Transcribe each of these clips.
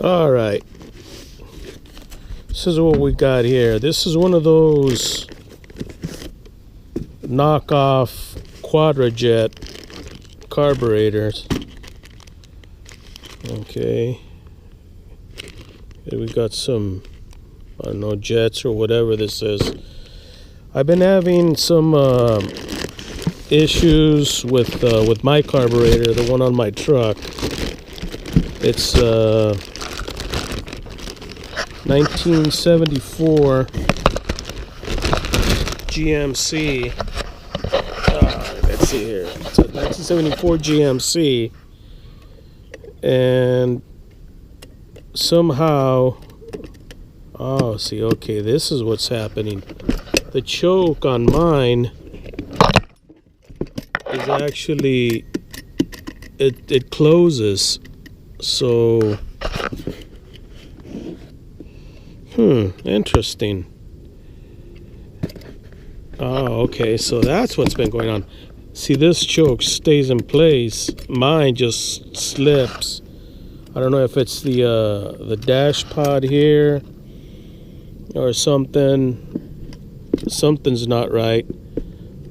All right, this is what we got here. This is one of those knockoff Quadrajet carburetors. Okay, here we got some, I don't know, jets or whatever this is. I've been having some issues with my carburetor, the one on my truck. It's 1974 GMC. Let's see here. It's a 1974 GMC, and somehow, oh, see, okay, this is what's happening. The choke on mine is actually, it closes. So, interesting. Oh, okay, so that's what's been going on. See, this choke stays in place. Mine just slips. I don't know if it's the dash pod here or something. Something's not right.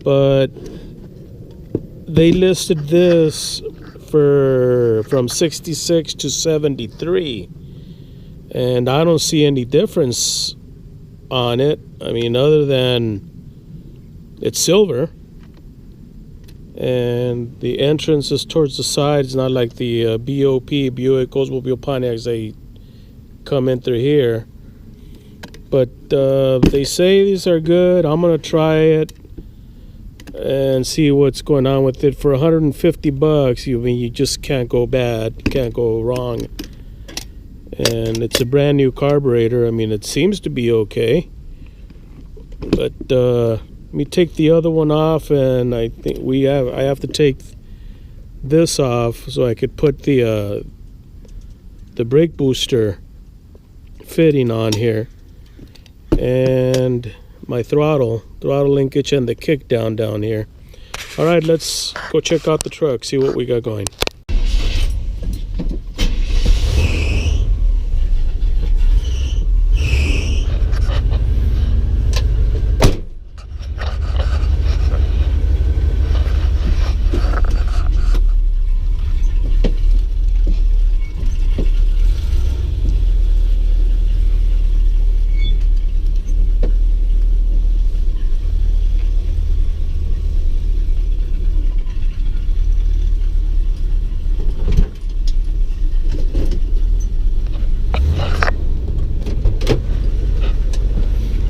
But they listed this from 66 to 73, and I don't see any difference on it. I mean, other than it's silver and the entrance is towards the side. It's not like the BOP, Buick Oldsmobile Pontiacs, they come in through here. But they say these are good. I'm gonna try it and see what's going on with it. For $150, you just can't go bad, can't go wrong. And it's a brand new carburetor. I mean, it seems to be okay. But let me take the other one off, and I think I have to take this off so I could put the brake booster fitting on here, and my throttle linkage, and the kick down here. All right, let's go check out the truck, see what we got going.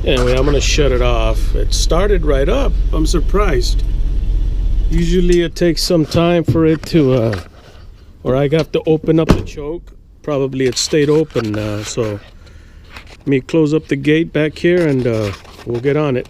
Anyway, I'm gonna shut it off. It started right up. I'm surprised. Usually it takes some time for it to, or I have to open up the choke. Probably it stayed open now. So let me close up the gate back here, and we'll get on it.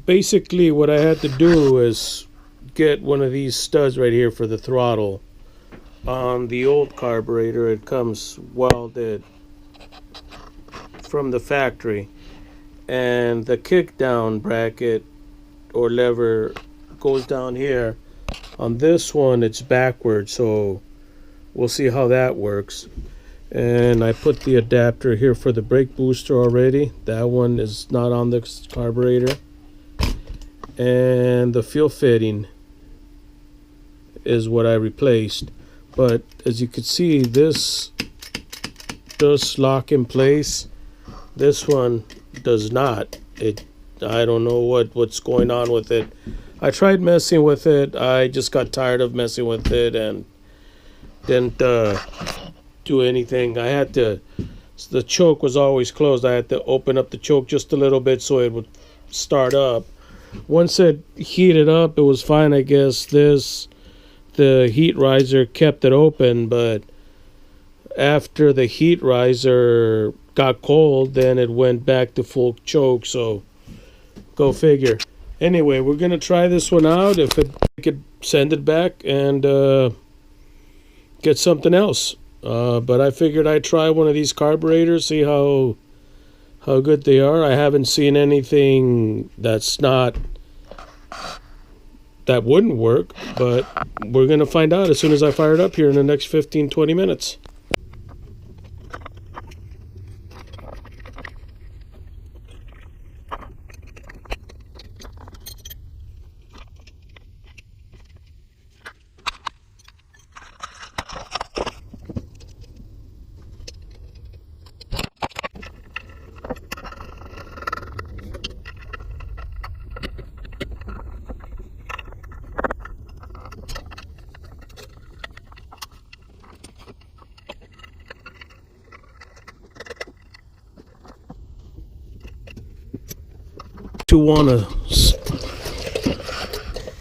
Basically, what I had to do is get one of these studs right here for the throttle. On the old carburetor, it comes welded from the factory, and the kick down bracket or lever goes down here. On this one, it's backwards, so we'll see how that works. And I put the adapter here for the brake booster already. That one is not on the carburetor. And the fuel fitting is what I replaced. But as you can see, this does lock in place. This one does not. I don't know what's going on with it. I tried messing with it. I just got tired of messing with it and didn't do anything. The choke was always closed. I had to open up the choke just a little bit so it would start up. Once it heated up, it was fine, I guess. The heat riser kept it open, but after the heat riser got cold, then it went back to full choke, so go figure. Anyway, we're gonna try this one out. If it could, send it back and get something else. But I figured I'd try one of these carburetors, see how good they are. I haven't seen anything that wouldn't work, but we're gonna find out as soon as I fire it up here in the next 15-20 minutes.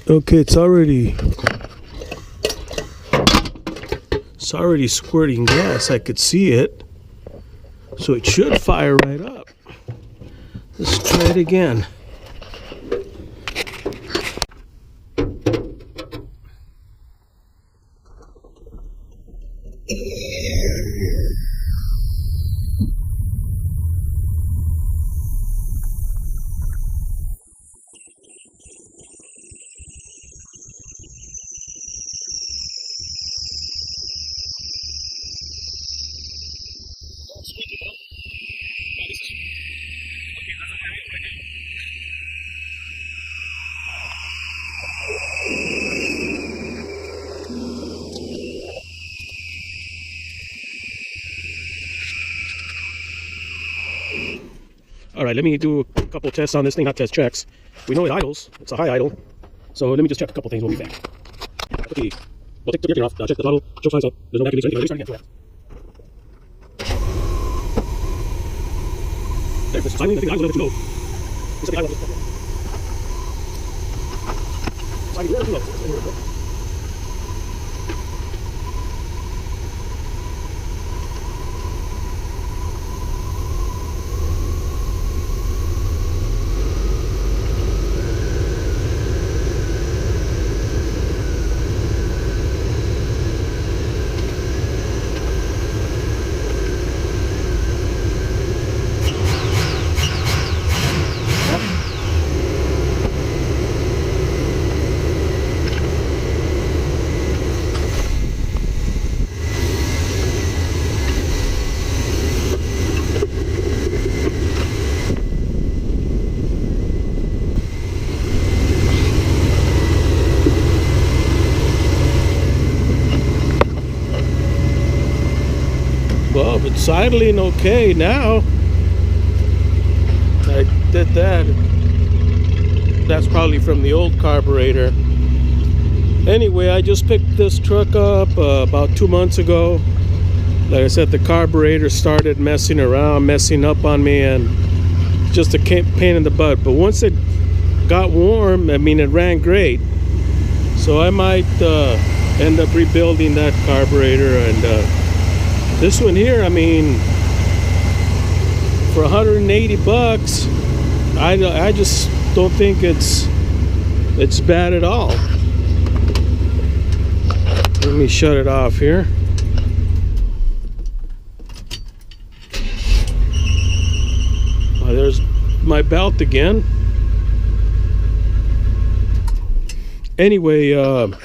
Okay, it's already squirting gas. I could see it, so it should fire right up. Let's try it again. All right, let me do a couple tests on this thing, not test checks. We know it idles. It's a high idle. So let me just check a couple things. We'll be back. Okay, we'll take the gear off. Check the throttle. Show signs up. There's no back release or anything. Restart again. There, this is timing. I think I will let it go. This is the idle. Sliding right to low. Well, it's idling okay now. I did that. That's probably from the old carburetor. Anyway, I just picked this truck up about 2 months ago. Like I said, the carburetor started messing up on me, and just a pain in the butt. But once it got warm, I mean, it ran great. So I might end up rebuilding that carburetor. And this one here, I mean, for 180 bucks, I just don't think it's bad at all. Let me shut it off here. Oh, there's my belt again. Anyway, I'm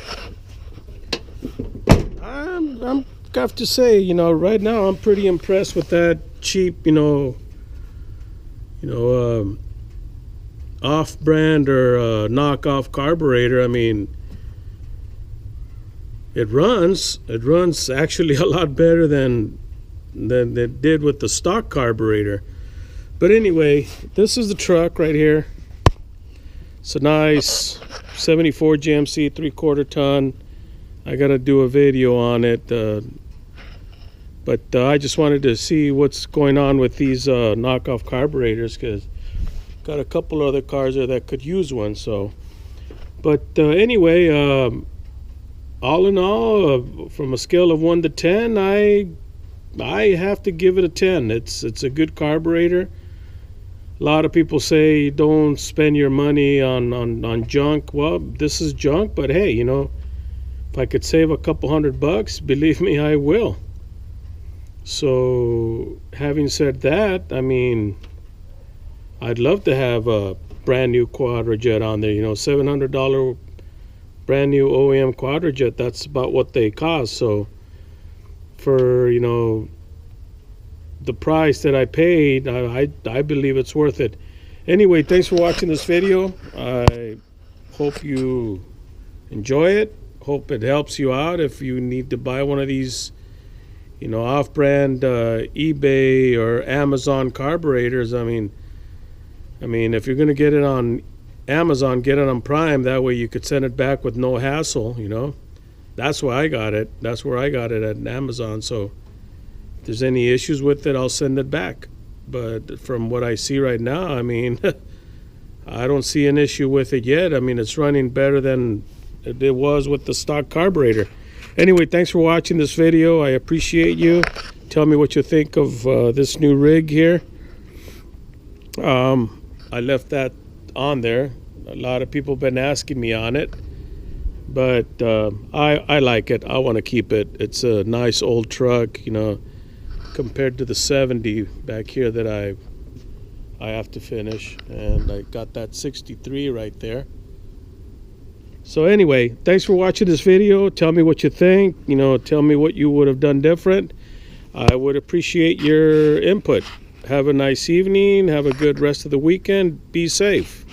have to say, you know, right now I'm pretty impressed with that cheap, off-brand or knockoff carburetor. I mean, it runs actually a lot better than it did with the stock carburetor. But anyway, this is the truck right here. It's a nice 74 GMC 3/4 ton. I gotta do a video on it, but I just wanted to see what's going on with these knockoff carburetors, because got a couple other cars there that could use one. So, but anyway, all in all, from a scale of 1 to 10, I have to give it a 10. It's a good carburetor. A lot of people say don't spend your money on junk. Well, this is junk, but hey, you know, if I could save a couple $100, believe me, I will. So, having said that, I mean, I'd love to have a brand new Quadrajet on there. You know, $700 brand new OEM Quadrajet. That's about what they cost. So, for, you know, the price that I paid, I believe it's worth it. Anyway, thanks for watching this video. I hope you enjoy it. Hope it helps you out if you need to buy one of these, you know, off-brand eBay or Amazon carburetors. I mean, if you're going to get it on Amazon, get it on Prime. That way you could send it back with no hassle, you know. That's where I got it. That's where I got it, at Amazon. So if there's any issues with it, I'll send it back. But from what I see right now, I mean, I don't see an issue with it yet. I mean, it's running better than it was with the stock carburetor. Anyway, thanks for watching this video. I appreciate you. Tell me what you think of this new rig here. I left that on there. A lot of people have been asking me on it, but I like it. I want to keep it. It's a nice old truck, you know, compared to the 70 back here that I have to finish, and I got that 63 right there. So anyway, thanks for watching this video. Tell me what you think. You know, tell me what you would have done different. I would appreciate your input. Have a nice evening. Have a good rest of the weekend. Be safe.